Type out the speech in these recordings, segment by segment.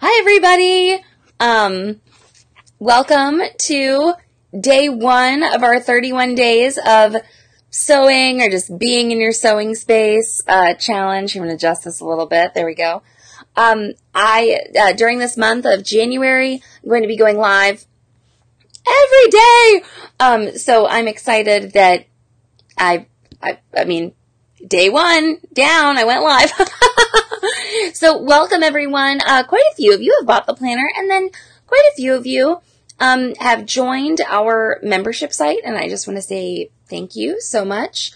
Hi, everybody. Welcome to day 1 of our 31 days of sewing or just being in your sewing space challenge. I'm going to adjust this a little bit. There we go. During this month of January, I'm going to be going live every day. So I'm excited that I mean, day 1 down, I went live. So welcome everyone. Quite a few of you have bought the planner, and then quite a few of you have joined our membership site, and I just want to say thank you so much.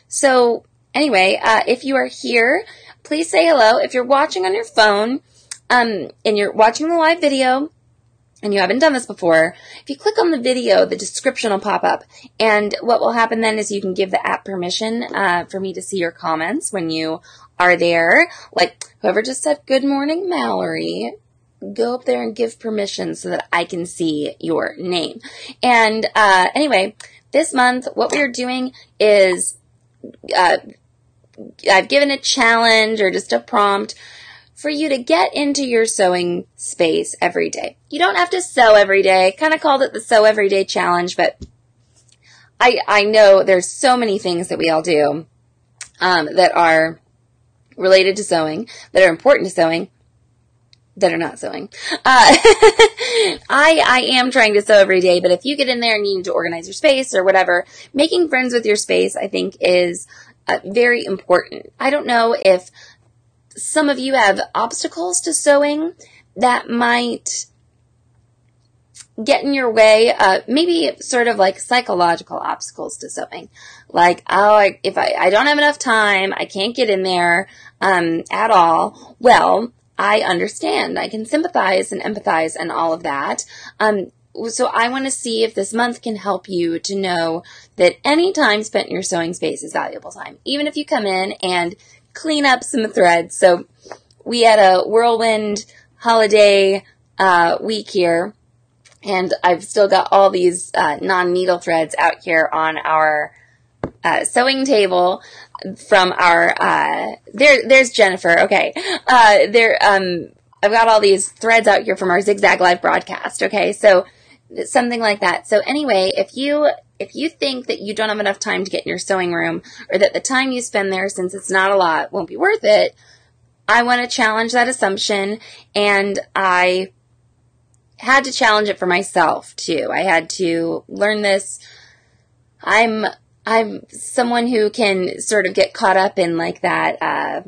So anyway, if you are here, please say hello. If you're watching on your phone, and you're watching the live video, and you haven't done this before, if you click on the video, the description will pop up. And what will happen then is you can give the app permission for me to see your comments when you are there. Like whoever just said, "Good morning, Mallory," go up there and give permission so that I can see your name. And anyway, this month, what we're doing is I've given a challenge or just a prompt for you to get into your sewing space every day. You don't have to sew every day. Kind of called it the Sew Every Day Challenge, but I know there's so many things that we all do that are related to sewing, that are important to sewing, that are not sewing. I am trying to sew every day, but if you get in there and you need to organize your space or whatever, making friends with your space, I think, is very important. I don't know if some of you have obstacles to sewing that might get in your way, maybe sort of like psychological obstacles to sewing. Like, if I don't have enough time, I can't get in there at all. Well, I understand. I can sympathize and empathize and all of that. So I want to see if this month can help you to know that any time spent in your sewing space is valuable time, even if you come in and clean up some threads. So we had a whirlwind holiday week here, and I've still got all these non-needle threads out here on our sewing table from our there's Jennifer. Okay. I've got all these threads out here from our Zigzag Live broadcast. Okay. So something like that. So anyway, if you think that you don't have enough time to get in your sewing room, or that the time you spend there, since it's not a lot, won't be worth it, I want to challenge that assumption, and I had to challenge it for myself too. I had to learn this. I'm someone who can sort of get caught up in like that,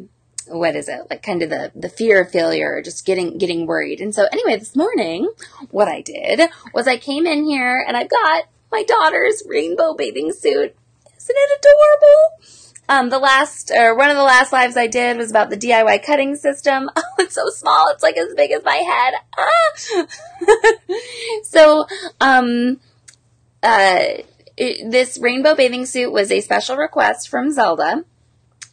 what is it? Like kind of the fear of failure, just getting worried. And so anyway, this morning, what I did was I came in here and I've got my daughter's rainbow bathing suit. Isn't it adorable? One of the last lives I did was about the DIY cutting system. Oh, it's so small. It's like as big as my head. So, this rainbow bathing suit was a special request from Zelda.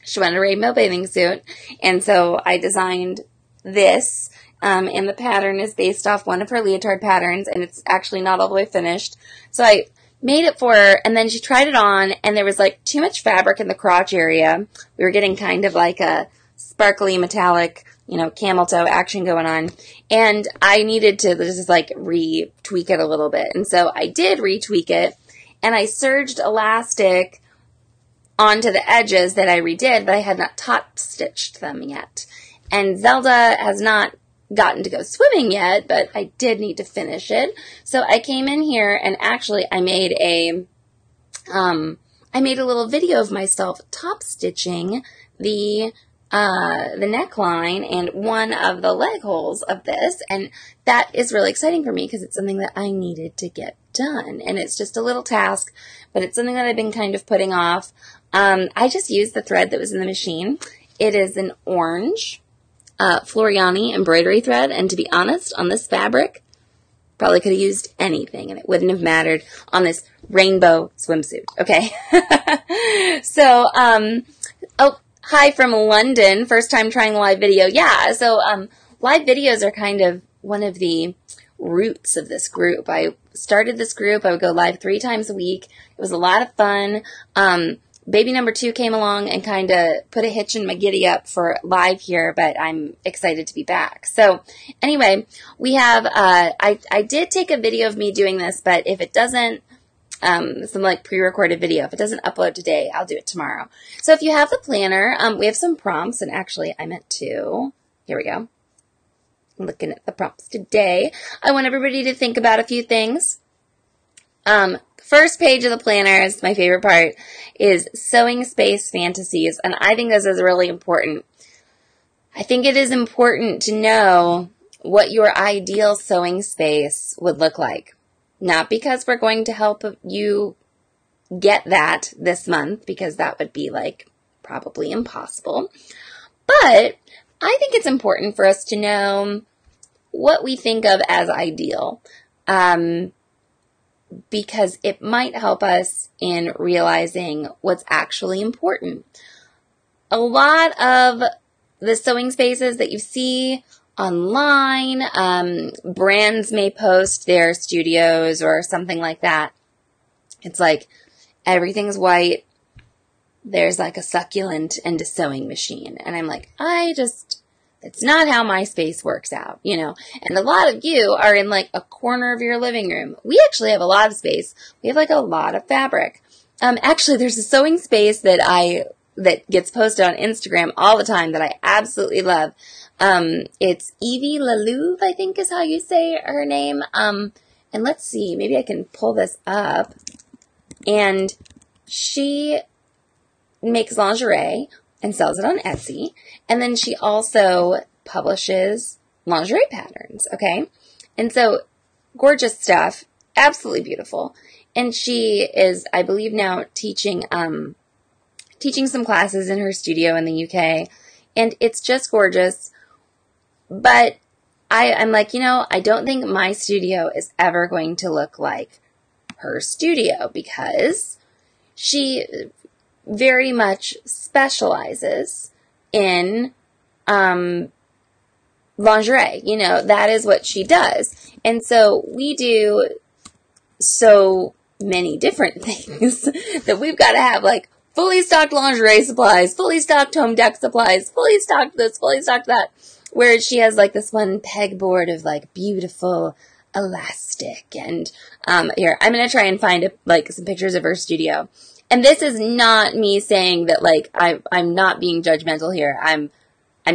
She wanted a rainbow bathing suit, and so I designed this, and the pattern is based off one of her leotard patterns, and it's actually not all the way finished. So I made it for her, and then she tried it on, and there was like too much fabric in the crotch area. We were getting kind of like a sparkly metallic, camel toe action going on, and I needed to just like retweak it a little bit. And so I did retweak it, and I serged elastic onto the edges that I redid, but I had not top stitched them yet. And Zelda has not gotten to go swimming yet, but I did need to finish it. So I came in here and actually I made a little video of myself top stitching the neckline and one of the leg holes of this, and that is really exciting for me because it's something that I needed to get done, and it's just a little task, but it's something that I've been kind of putting off. I just used the thread that was in the machine. It is an orange Floriani embroidery thread, and to be honest, on this fabric, probably could have used anything, and it wouldn't have mattered on this rainbow swimsuit. Okay. So, hi from London. First time trying live video. Yeah. So, live videos are kind of one of the roots of this group. I started this group. I would go live 3 times a week. It was a lot of fun. baby number 2 came along and kind of put a hitch in my giddy up for live here, but I'm excited to be back. So anyway, we have, I did take a video of me doing this, but if it doesn't, some like pre-recorded video, if it doesn't upload today, I'll do it tomorrow. So if you have the planner, we have some prompts, and actually I meant to, here we go. I'm looking at the prompts today. I want everybody to think about a few things. First page of the planner is my favorite part, is sewing space fantasies, and I think this is really important. I think it is important to know what your ideal sewing space would look like. Not because we're going to help you get that this month, because that would be like probably impossible, but I think it's important for us to know what we think of as ideal. Because it might help us in realizing what's actually important. A lot of the sewing spaces that you see online, brands may post their studios or something like that. It's like everything's white. There's like a succulent and a sewing machine. And I'm like, it's not how my space works out, you know. And a lot of you are in like a corner of your living room. We actually have a lot of space. We have like a lot of fabric. Actually, there's a sewing space that gets posted on Instagram all the time that I absolutely love. It's Evie Lalouve, I think is how you say her name. And let's see, maybe I can pull this up. And she makes lingerie and sells it on Etsy. And then she also publishes lingerie patterns, okay? And so, gorgeous stuff, absolutely beautiful. And she is, I believe now, teaching some classes in her studio in the UK. And it's just gorgeous. But I'm like, you know, I don't think my studio is ever going to look like her studio, because she very much specializes in lingerie. You know, that is what she does. And so we do so many different things that we've got to have like fully stocked lingerie supplies, fully stocked home deck supplies, fully stocked this, fully stocked that. Whereas she has like this one pegboard of like beautiful elastic. And here, I'm going to try and find like some pictures of her studio. And this is not me saying that, like, I'm not being judgmental here. I'm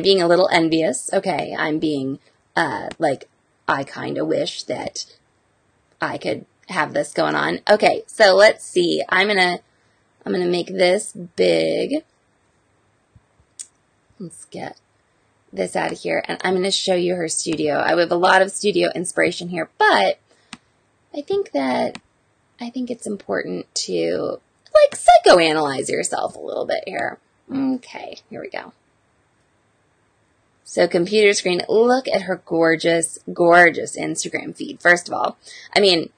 being a little envious, okay? I'm being, like, I kind of wish that I could have this going on. Okay, so let's see. I'm gonna make this big. Let's get this out of here, and I'm gonna show you her studio. I have a lot of studio inspiration here, but I think it's important to like psychoanalyze yourself a little bit here. Okay, here we go. So computer screen, look at her gorgeous, gorgeous Instagram feed. First of all, I mean,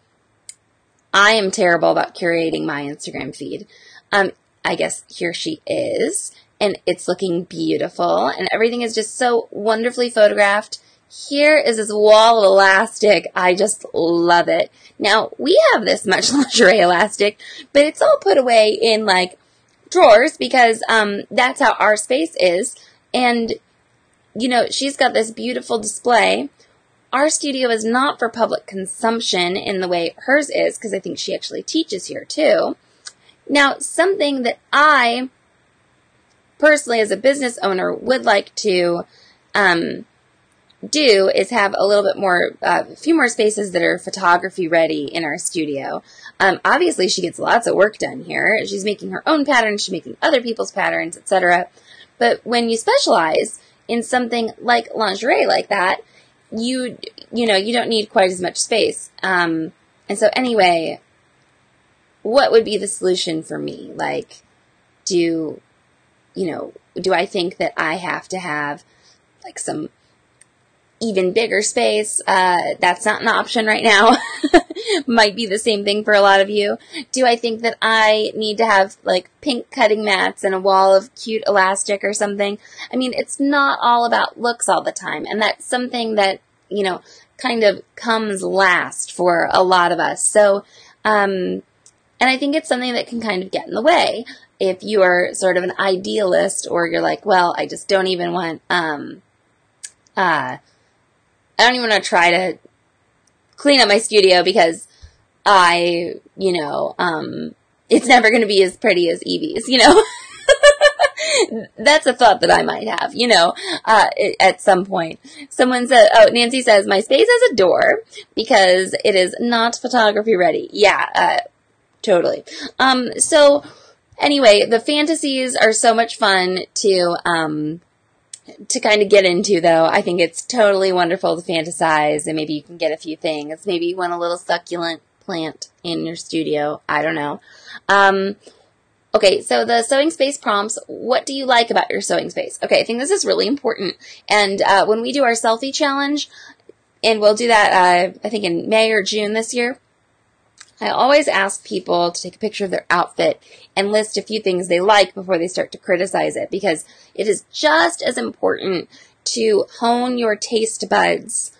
I am terrible about curating my Instagram feed. I guess here she is, and it's looking beautiful, and everything is just so wonderfully photographed. Here is this wall of elastic. I just love it. Now, we have this much lingerie elastic, but it's all put away in, like, drawers because that's how our space is. And, you know, she's got this beautiful display. Our studio is not for public consumption in the way hers is, because I think she actually teaches here, too. Now, something that I, personally, as a business owner, would like to do is have a little bit more, a few more spaces that are photography ready in our studio. Obviously, she gets lots of work done here. She's making her own patterns, she's making other people's patterns, etc. But when you specialize in something like lingerie like that, you don't need quite as much space. And so anyway, what would be the solution for me? Like, do I think that I have to have like some even bigger space? That's not an option right now. Might be the same thing for a lot of you. Do I think that I need to have like pink cutting mats and a wall of cute elastic or something? I mean, it's not all about looks all the time. And that's something that, kind of comes last for a lot of us. So, and I think it's something that can kind of get in the way. if you are sort of an idealist, or you're like, well, I just don't even want, I don't even want to try to clean up my studio because it's never going to be as pretty as Evie's, That's a thought that I might have, at some point. Someone said, Nancy says, my space has a door because it is not photography ready. Yeah, totally. So anyway, the fantasies are so much fun to kind of get into, though. I think it's totally wonderful to fantasize, and maybe you can get a few things. Maybe you want a little succulent plant in your studio. I don't know. Okay, so the sewing space prompts, what do you like about your sewing space? Okay, I think this is really important. And when we do our selfie challenge, and we'll do that, I think in May or June this year, I always ask people to take a picture of their outfit and list a few things they like before they start to criticize it, because it is just as important to hone your taste buds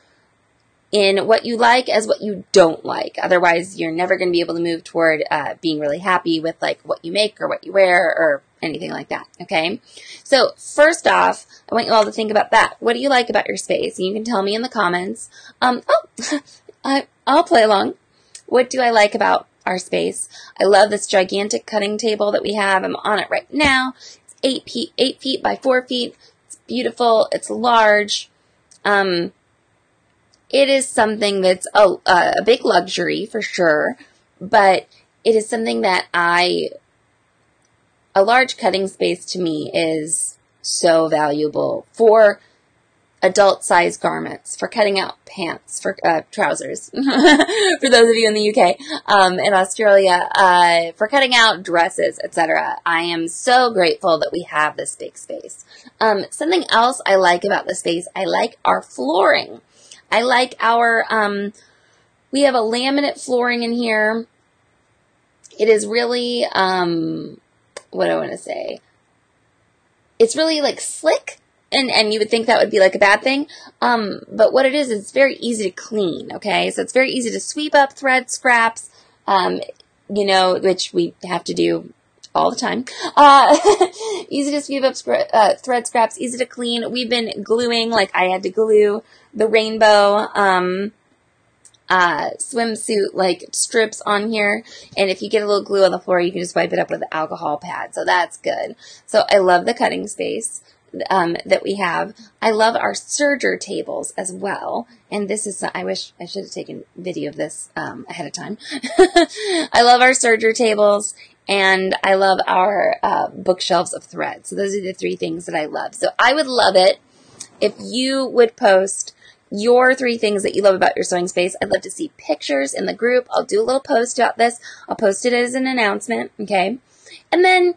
in what you like as what you don't like. Otherwise, you're never going to be able to move toward being really happy with like what you make or what you wear or anything like that, okay? So first off, I want you all to think about that. What do you like about your space? And you can tell me in the comments. I'll play along. What do I like about our space? I love this gigantic cutting table that we have. I'm on it right now. It's 8 feet by 4 feet. It's beautiful. It's large. It is something that's a big luxury for sure, but it is something that a large cutting space to me is so valuable for adult size garments, for cutting out pants, for trousers, for those of you in the UK, in Australia, for cutting out dresses, etc. I am so grateful that we have this big space. Something else I like about the space, I like our flooring. I like our, we have a laminate flooring in here. It is really, what do I want to say? It's really like slick, and you would think that would be like a bad thing. But what it is, it's very easy to clean, okay? So it's very easy to sweep up thread scraps, which we have to do all the time. Easy to sweep up thread scraps, easy to clean. We've been gluing, like I had to glue the rainbow swimsuit like strips on here, and if you get a little glue on the floor, you can just wipe it up with an alcohol pad, so that's good. So I love the cutting space that we have. I love our serger tables as well, and this is, I wish I should have taken video of this ahead of time. I love our serger tables, and I love our bookshelves of thread. So those are the three things that I love. So I would love it if you would post your 3 things that you love about your sewing space. I'd love to see pictures in the group. I'll do a little post about this. I'll post it as an announcement, okay? And then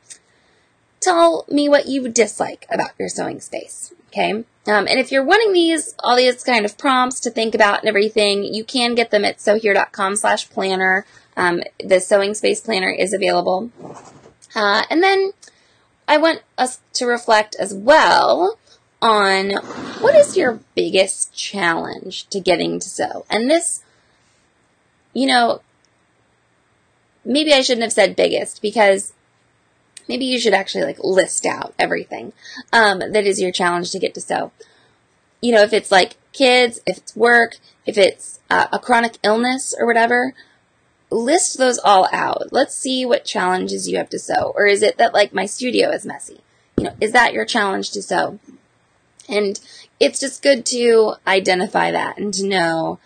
tell me what you dislike about your sewing space, okay? And if you're wanting all these kind of prompts to think about and everything, you can get them at sewhere.com/planner. The sewing space planner is available. And then I want us to reflect as well on what is your biggest challenge to getting to sew. And this, maybe I shouldn't have said biggest, because maybe you should actually like list out everything that is your challenge to get to sew. If it's like kids, if it's work, if it's a chronic illness or whatever, list those all out. Let's see what challenges you have to sew. Or is it that like my studio is messy? Is that your challenge to sew? And it's just good to identify that and to know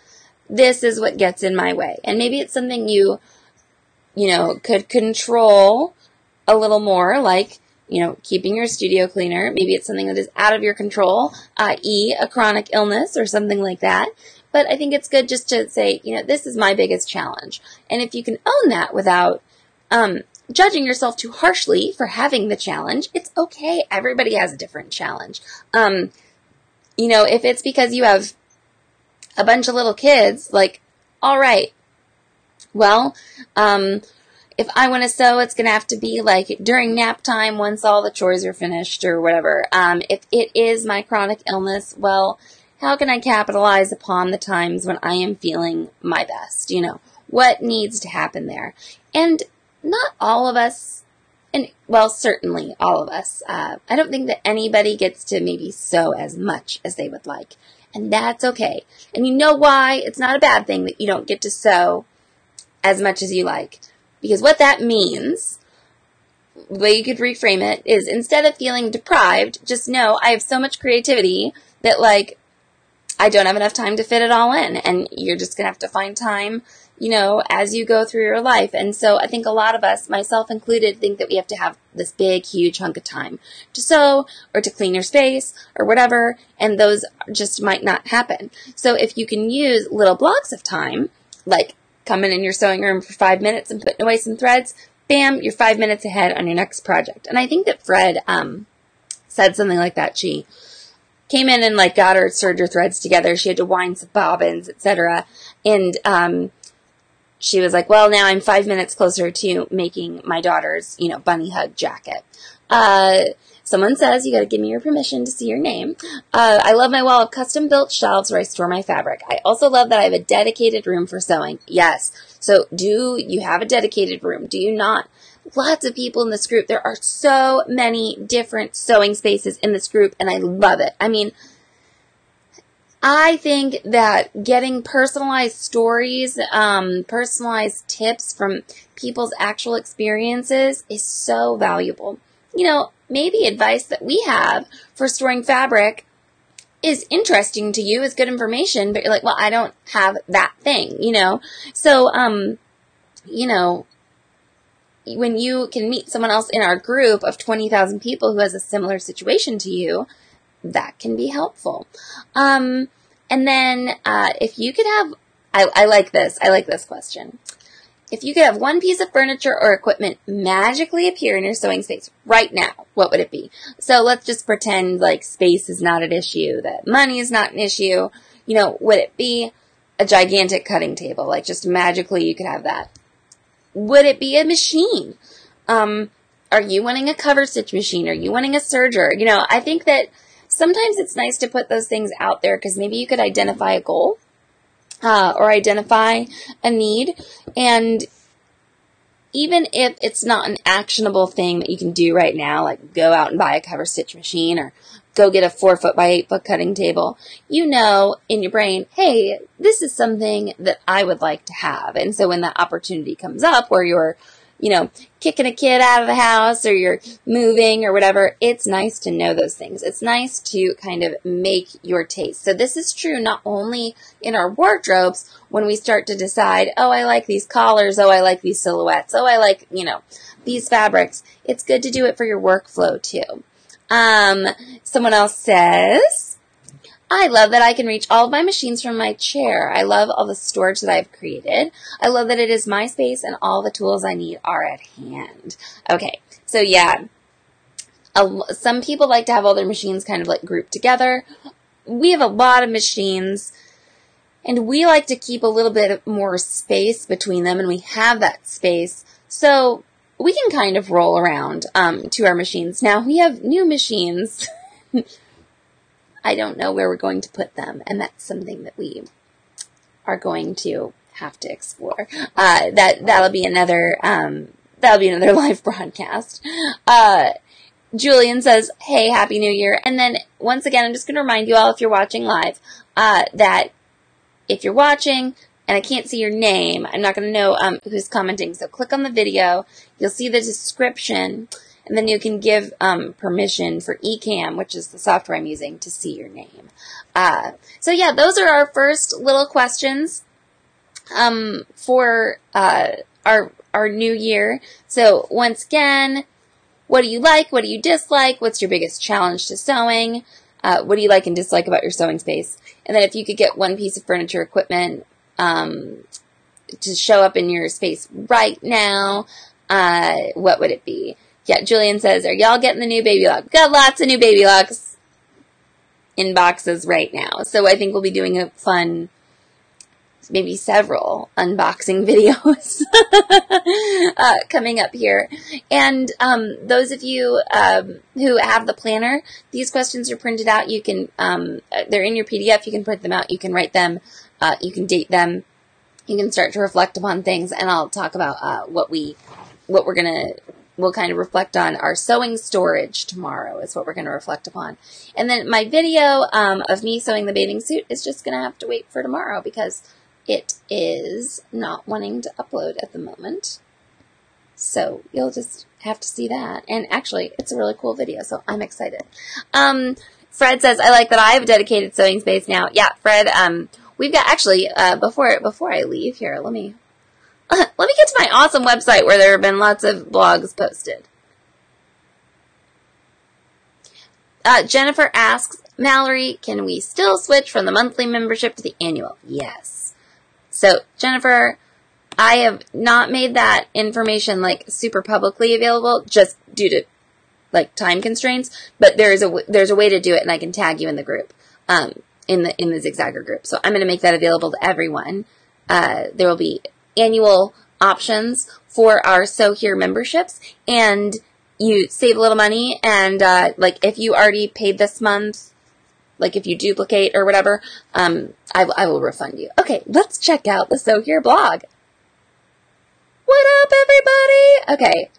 this is what gets in my way. And maybe it's something you could control a little more, like, keeping your studio cleaner. Maybe it's something that is out of your control, i.e. a chronic illness or something like that. But I think it's good just to say, this is my biggest challenge. And if you can own that without judging yourself too harshly for having the challenge, it's okay. Everybody has a different challenge. If it's because you have a bunch of little kids, like, all right, well, if I want to sew, it's going to have to be like during nap time once all the chores are finished or whatever. If it is my chronic illness, well, how can I capitalize upon the times when I am feeling my best? What needs to happen there? And not all of us And, well, certainly all of us. I don't think that anybody gets to maybe sew as much as they would like. And that's okay. And you know why? It's not a bad thing that you don't get to sew as much as you like. Because what that means, the way you could reframe it, is instead of feeling deprived, just know I have so much creativity that, like, I don't have enough time to fit it all in. And you're just going to have to find time, you know, as you go through your life. And so I think a lot of us, myself included, think that we have to have this big, huge hunk of time to sew or to clean your space or whatever, and those just might not happen. So if you can use little blocks of time, like coming in your sewing room for 5 minutes and putting away some threads, bam, you're 5 minutes ahead on your next project. And I think that Fred said something like that. She came in and, like, got her serger threads together. She had to wind some bobbins, etc. And she was like, well, now I'm 5 minutes closer to making my daughter's, you know, bunny hug jacket. Someone says, you got to give me your permission to see your name. I love my wall of custom-built shelves where I store my fabric. I also love that I have a dedicated room for sewing. Yes. So do you have a dedicated room? Do you not? Lots of people in this group. There are so many different sewing spaces in this group, and I love it. I mean, I think that getting personalized stories, personalized tips from people's actual experiences is so valuable. You know, maybe advice that we have for storing fabric is interesting to you, is good information, but you're like, well, I don't have that thing, you know? So, you know, when you can meet someone else in our group of 20,000 people who has a similar situation to you, that can be helpful. And then, if you could have, I like this question. If you could have one piece of furniture or equipment magically appear in your sewing space right now, what would it be? So let's just pretend like space is not an issue, that money is not an issue. You know, would it be a gigantic cutting table? Like, just magically you could have that. Would it be a machine? Are you wanting a cover stitch machine? Are you wanting a serger? You know, I think that sometimes it's nice to put those things out there because maybe you could identify a goal or identify a need. And even if it's not an actionable thing that you can do right now, like go out and buy a cover stitch machine or go get a 4-foot by 8-foot cutting table, you know in your brain, hey, this is something that I would like to have. And so when that opportunity comes up where you're, you know, kicking a kid out of the house or you're moving or whatever, it's nice to know those things. It's nice to kind of make your taste. So this is true not only in our wardrobes when we start to decide, oh, I like these collars, oh, I like these silhouettes, oh, I like, you know, these fabrics. It's good to do it for your workflow too. Someone else says, I love that I can reach all of my machines from my chair. I love all the storage that I've created. I love that it is my space and all the tools I need are at hand. Okay, so yeah, some people like to have all their machines kind of like grouped together. We have a lot of machines, and we like to keep a little bit more space between them, and we have that space. So we can kind of roll around to our machines. Now, we have new machines. I don't know where we're going to put them, and that's something that we are going to have to explore. That'll be another live broadcast. Julian says, hey, Happy New Year. And then, once again, I'm just going to remind you all, if you're watching live, that if you're watching and I can't see your name, I'm not going to know who's commenting. So click on the video. You'll see the description, and then you can give permission for eCam, which is the software I'm using, to see your name. So yeah, those are our first little questions for our new year. So once again, what do you like? What do you dislike? What's your biggest challenge to sewing? What do you like and dislike about your sewing space? And then if you could get one piece of furniture equipment to show up in your space right now, what would it be? Yeah, Julian says, are y'all getting the new Baby Lock? We've got lots of new Baby Locks in boxes right now. So I think we'll be doing a fun, maybe several unboxing videos coming up here. And those of you who have the planner, these questions are printed out. You can, they're in your PDF. You can print them out. You can write them. You can date them. You can start to reflect upon things. And I'll talk about what we're going to we'll kind of reflect on our sewing storage tomorrow is what we're going to reflect upon. And then my video of me sewing the bathing suit is just going to have to wait for tomorrow because it is not wanting to upload at the moment. So you'll just have to see that. And actually, it's a really cool video, so I'm excited. Fred says, I like that I have a dedicated sewing space now. Yeah, Fred, we've got, actually, before I leave here, let me get to my awesome website where there have been lots of blogs posted. Jennifer asks, Mallory, can we still switch from the monthly membership to the annual? Yes. So, Jennifer, I have not made that information, like, super publicly available, just due to, like, time constraints, but there's a way to do it, and I can tag you in the group, in the Zigzagger group. So I'm going to make that available to everyone. There will be annual options for our Sew Here memberships, and you save a little money, and, like, if you already paid this month, like, if you duplicate or whatever, I will refund you. Okay, let's check out the Sew Here blog. What up, everybody? Okay,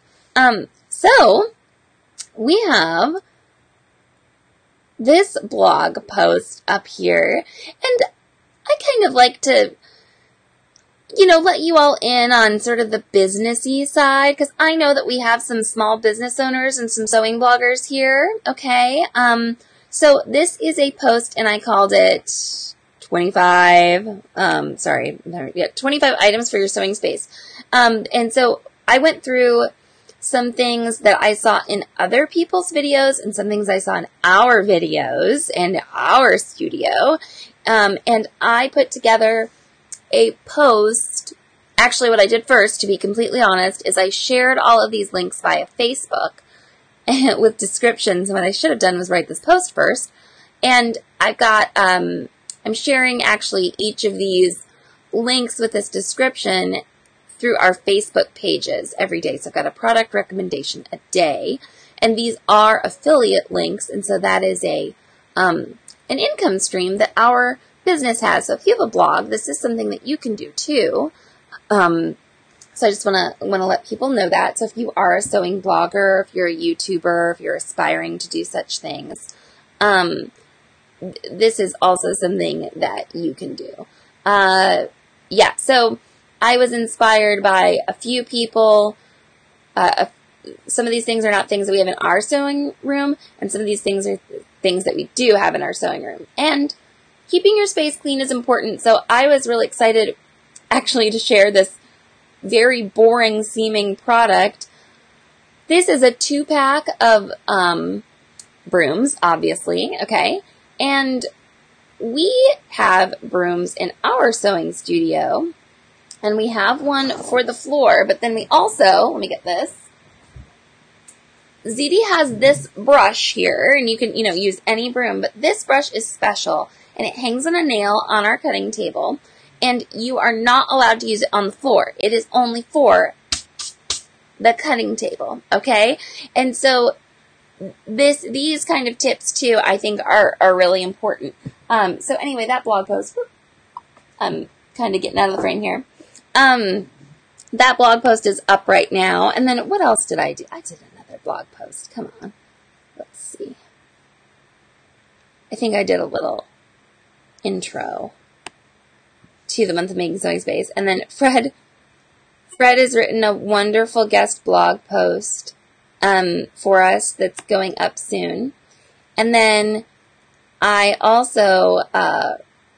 so we have this blog post up here, and I kind of like to, you know, let you all in on sort of the businessy side, because I know that we have some small business owners and some sewing bloggers here, okay? So this is a post, and I called it 25 items for your sewing space. And so I went through some things that I saw in other people's videos and some things I saw in our videos and our studio. And I put together a post. Actually, what I did first, to be completely honest, is I shared all of these links via Facebook with descriptions. And what I should have done was write this post first. And I've got, I'm sharing actually each of these links with this description through our Facebook pages every day. So I've got a product recommendation a day, and these are affiliate links, and so that is a an income stream that our business has. So if you have a blog, this is something that you can do too. So I just want to let people know that. So if you are a sewing blogger, if you're a YouTuber, if you're aspiring to do such things, this is also something that you can do. Yeah, so I was inspired by a few people. Some of these things are not things that we have in our sewing room, and some of these things are things that we do have in our sewing room. And keeping your space clean is important, so I was really excited actually to share this very boring seeming product. This is a 2-pack of brooms, obviously, okay? And we have brooms in our sewing studio, and we have one for the floor, but then we also, let me get this, ZD has this brush here, and you can, use any broom, but this brush is special, and it hangs on a nail on our cutting table, and you are not allowed to use it on the floor. It is only for the cutting table, okay? And so these kind of tips, too, I think are really important. So anyway, that blog post, I'm kind of getting out of the frame here. That blog post is up right now. And then what else did I do? I did another blog post. Come on. Let's see. I think I did a little intro to the month of making sewing space. And then Fred has written a wonderful guest blog post for us that's going up soon. And then I also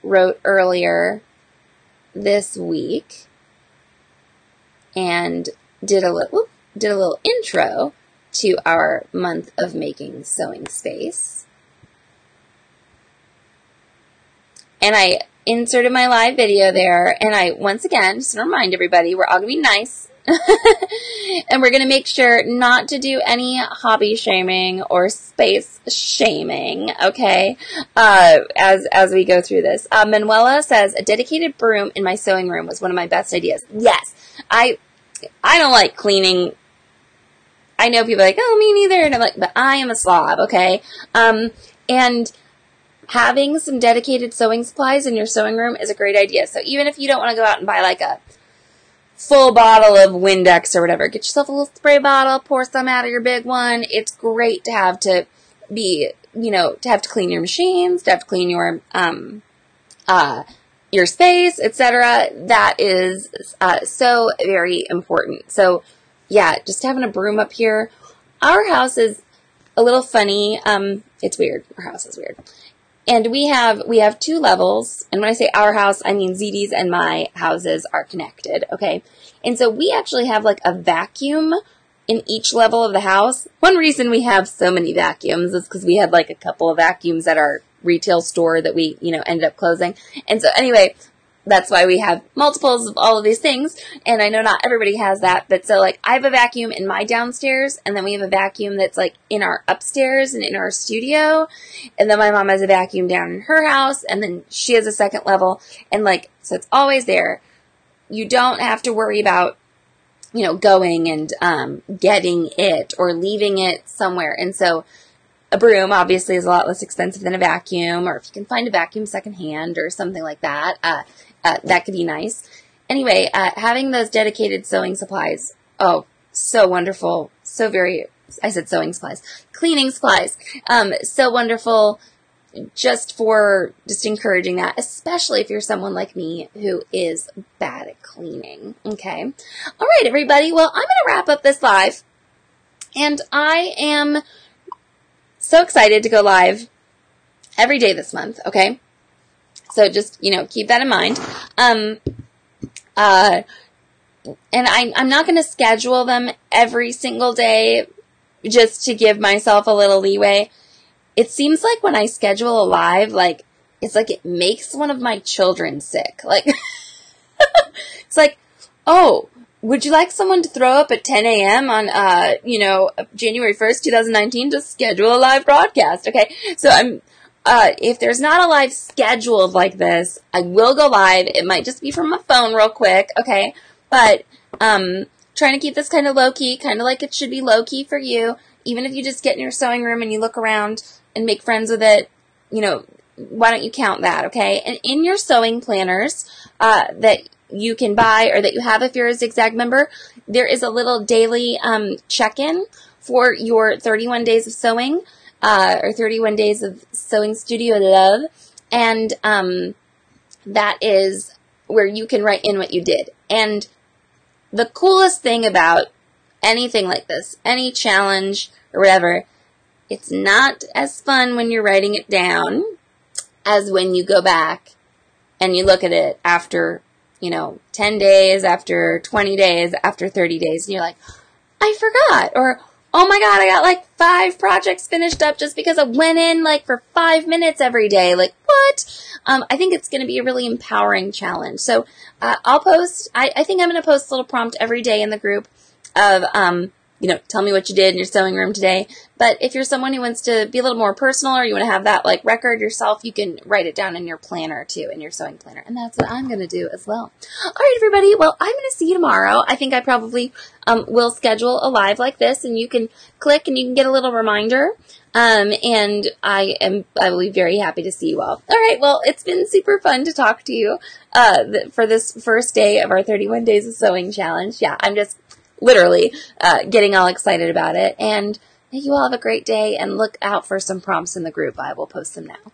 wrote earlier this week and did a little intro to our month of making sewing space. And I inserted my live video there, and I, once again, just want to remind everybody, we're all going to be nice, and we're going to make sure not to do any hobby shaming or space shaming, okay, as we go through this. Manuela says, a dedicated broom in my sewing room was one of my best ideas. Yes, I don't like cleaning. I know people are like, oh, me neither, and I'm like, but I am a slob, okay, and having some dedicated sewing supplies in your sewing room is a great idea. So even if you don't want to go out and buy like a full bottle of Windex or whatever. Get yourself a little spray bottle, pour some out of your big one. It's great to have to be, to have to clean your machines, to have to clean your space, etc. That is so very important. So, yeah, just having a broom up here. Our house is a little funny. It's weird. Our house is weird. And we have 2 levels. And when I say our house, I mean ZD's and my houses are connected, okay? And so we actually have like a vacuum in each level of the house. One reason we have so many vacuums is because we had like a couple of vacuums at our retail store that we, ended up closing. And so anyway, that's why we have multiples of all of these things. And I know not everybody has that, but so like I have a vacuum in my downstairs, and then we have a vacuum that's like in our upstairs and in our studio. And then my mom has a vacuum down in her house, and then she has a second level. And like, so it's always there. You don't have to worry about, going and getting it or leaving it somewhere. And so a broom obviously is a lot less expensive than a vacuum, or if you can find a vacuum secondhand or something like that, that could be nice. Anyway, having those dedicated sewing supplies, oh, so wonderful. I said sewing supplies, cleaning supplies, so wonderful just encouraging that, especially if you're someone like me who is bad at cleaning. Okay. All right, everybody. Well, I'm going to wrap up this live, and I am so excited to go live every day this month, okay? So just, keep that in mind. And I'm not going to schedule them every single day just to give myself a little leeway. It seems like when I schedule a live, like, it's like it makes one of my children sick. Like, it's like, oh, would you like someone to throw up at 10 a.m. on, January 1st, 2019 to schedule a live broadcast? Okay. So if there's not a live scheduled like this, I will go live. It might just be from my phone real quick. Okay. But, trying to keep this kind of low key, kind of like it should be low key for you. Even if you just get in your sewing room and you look around and make friends with it, why don't you count that? Okay. And in your sewing planners, that you can buy or that you have if you're a Zigzag member, there is a little daily check-in for your 31 days of sewing or 31 days of sewing studio love. And that is where you can write in what you did. And the coolest thing about anything like this, any challenge or whatever, it's not as fun when you're writing it down as when you go back and you look at it after 10 days, after 20 days, after 30 days, and you're like, I forgot, or, oh my God, I got like 5 projects finished up just because I went in like for 5 minutes every day. Like, what? I think it's going to be a really empowering challenge. So, I'll post, I think I'm going to post a little prompt every day in the group of, tell me what you did in your sewing room today. But if you're someone who wants to be a little more personal, or you want to have that like record yourself, you can write it down in your planner too, in your sewing planner. And that's what I'm going to do as well. All right, everybody. Well, I'm going to see you tomorrow. I think I probably will schedule a live like this, and you can click and you can get a little reminder. And I will be very happy to see you all. All right. Well, it's been super fun to talk to you, for this first day of our 31 Days of Sewing Challenge. Yeah, I'm just literally, getting all excited about it. And you all have a great day, and look out for some prompts in the group. I will post them now.